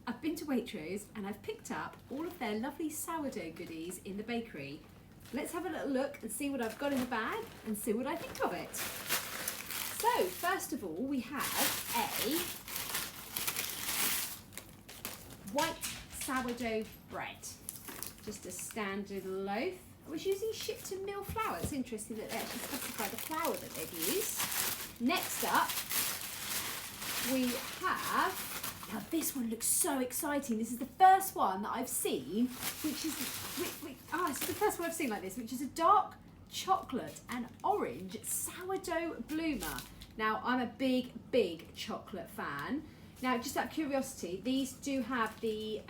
I've been to Waitrose and I've picked up all of their lovely sourdough goodies in the bakery. Let's have a little look and see what I've got in the bag and see what I think of it. So, first of all, we have a white sourdough bread. Just a standard loaf. I was using shipped and mill flour. It's interesting that they actually specify the flour that they've used. Next up, we have, now this one looks so exciting. This is the first one that I've seen, which is, this is the first one I've seen like this, which is a dark chocolate and orange sourdough bloomer. Now, I'm a big, big chocolate fan. Now, just out of curiosity, these do have the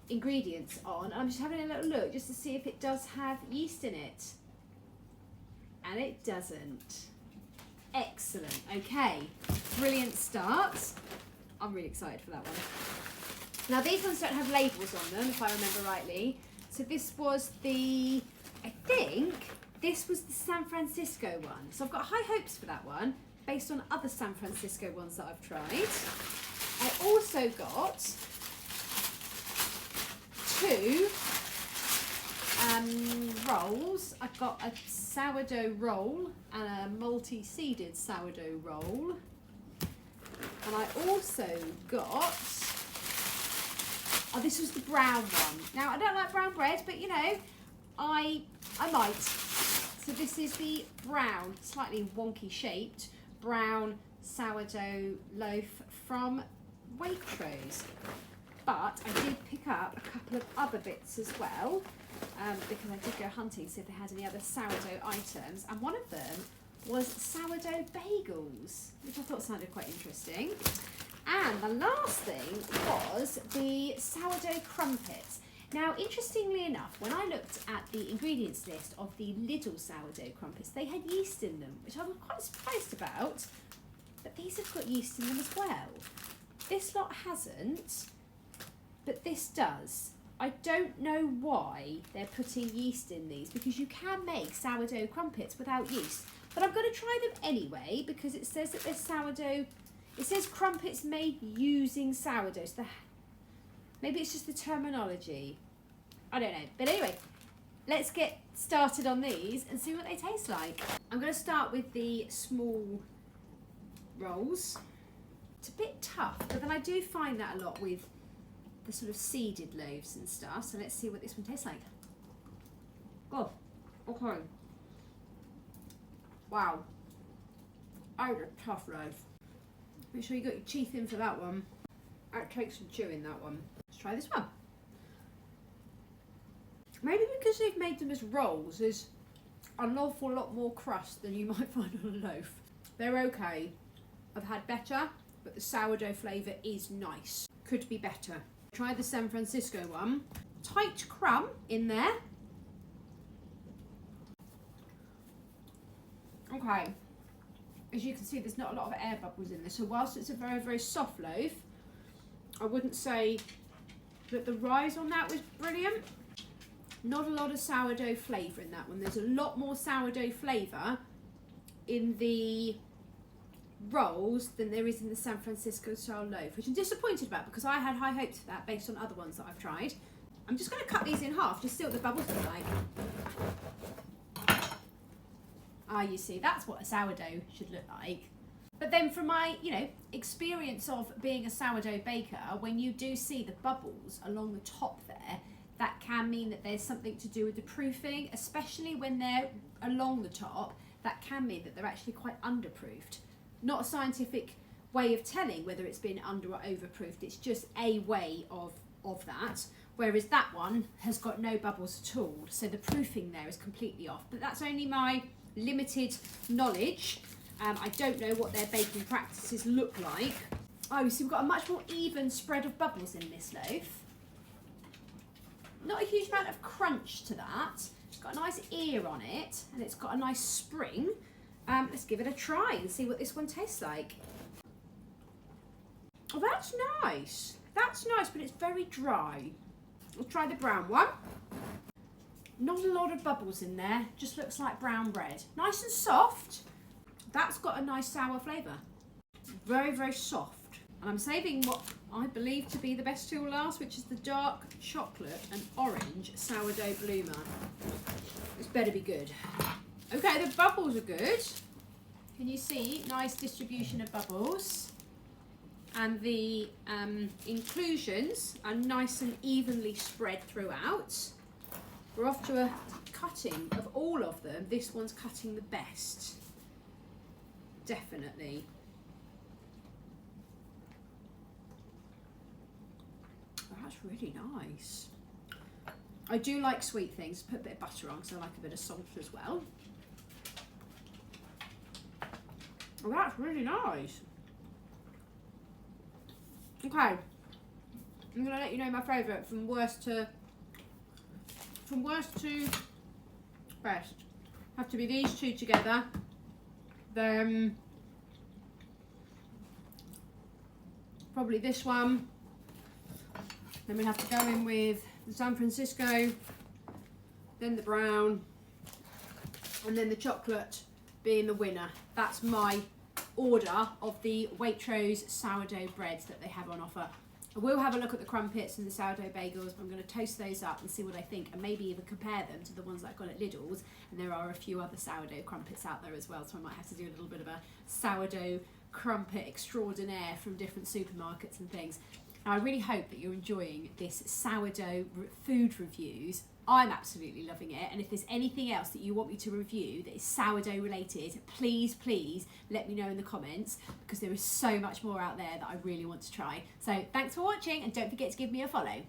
ingredients on. I'm just having a little look just to see if it does have yeast in it. And it doesn't. Excellent. Okay, brilliant start. I'm really excited for that one. Now, these ones don't have labels on them, if I remember rightly. So this was the, I think, this was the San Francisco one. So I've got high hopes for that one, based on other San Francisco ones that I've tried. I also got two rolls. I've got a sourdough roll and a multi-seeded sourdough roll. And I also got, oh, this was the brown one. Now, I don't like brown bread, but you know, I might. So this is the brown, slightly wonky shaped, brown sourdough loaf from Waitrose. But I did pick up a couple of other bits as well, because I did go hunting to see if they had any other sourdough items, and one of them was sourdough bagels, which I thought sounded quite interesting. And the last thing was the sourdough crumpets. Now, interestingly enough, when I looked at the ingredients list of the little sourdough crumpets, they had yeast in them, which I was quite surprised about, but these have got yeast in them as well. This lot hasn't, but this does. I don't know why they're putting yeast in these, because you can make sourdough crumpets without yeast. But I'm going to try them anyway, because it says that they're sourdough. It says crumpets made using sourdough. So maybe it's just the terminology. I don't know. But anyway, let's get started on these and see what they taste like. I'm going to start with the small rolls. It's a bit tough, but then I do find that a lot with the sort of seeded loaves and stuff. So let's see what this one tastes like. Oh, okay. Wow. Oh, a tough loaf. Make sure you got your teeth in for that one. That takes some chewing, that one. Let's try this one. Maybe because they've made them as rolls, there's an awful lot more crust than you might find on a loaf. They're okay. I've had better, but the sourdough flavour is nice. Could be better. Try the San Francisco one. Tight crumb in there. Okay. As you can see, there's not a lot of air bubbles in this. So whilst it's a very, very soft loaf, I wouldn't say that the rise on that was brilliant. Not a lot of sourdough flavour in that one. There's a lot more sourdough flavour in the rolls than there is in the San Francisco style loaf, which I'm disappointed about because I had high hopes for that based on other ones that I've tried. I'm just going to cut these in half to see what the bubbles look like. Ah, you see, that's what a sourdough should look like. But then from my, experience of being a sourdough baker, when you do see the bubbles along the top there, that can mean that there's something to do with the proofing, especially when they're along the top. That can mean that they're actually quite underproofed. Not a scientific way of telling whether it's been under or overproofed, it's just a way of that. Whereas that one has got no bubbles at all, so the proofing there is completely off. But that's only my limited knowledge. I don't know what their baking practices look like. Oh, so we've got a much more even spread of bubbles in this loaf. Not a huge amount of crunch to that. It's got a nice ear on it, and it's got a nice spring. Let's give it a try and see what this one tastes like. Oh, that's nice. That's nice, but it's very dry. We'll try the brown one. Not a lot of bubbles in there, just looks like brown bread. Nice and soft. That's got a nice sour flavour. Very, very soft. And I'm saving what I believe to be the best till last, which is the dark chocolate and orange sourdough bloomer. This better be good. Okay, the bubbles are good. Can you see? Nice distribution of bubbles. And the inclusions are nice and evenly spread throughout. We're off to a cutting of all of them. This one's cutting the best. Definitely. Oh, that's really nice. I do like sweet things. Put a bit of butter on because I like a bit of salt as well. Oh, that's really nice. Okay, I'm going to let you know my favourite from worst to best. Have to be these two together. Then probably this one. Then we have to go in with the San Francisco, then the brown, and then the chocolate being the winner. That's my order of the Waitrose sourdough breads that they have on offer. I will have a look at the crumpets and the sourdough bagels. I'm going to toast those up and see what I think, and maybe even compare them to the ones that I've got at Lidl's. And there are a few other sourdough crumpets out there as well, so I might have to do a little bit of a sourdough crumpet extraordinaire from different supermarkets and things. Now, I really hope that you're enjoying this sourdough food reviews. I'm absolutely loving it, and if there's anything else that you want me to review that is sourdough related, please let me know in the comments, because there is so much more out there that I really want to try. So thanks for watching, and don't forget to give me a follow.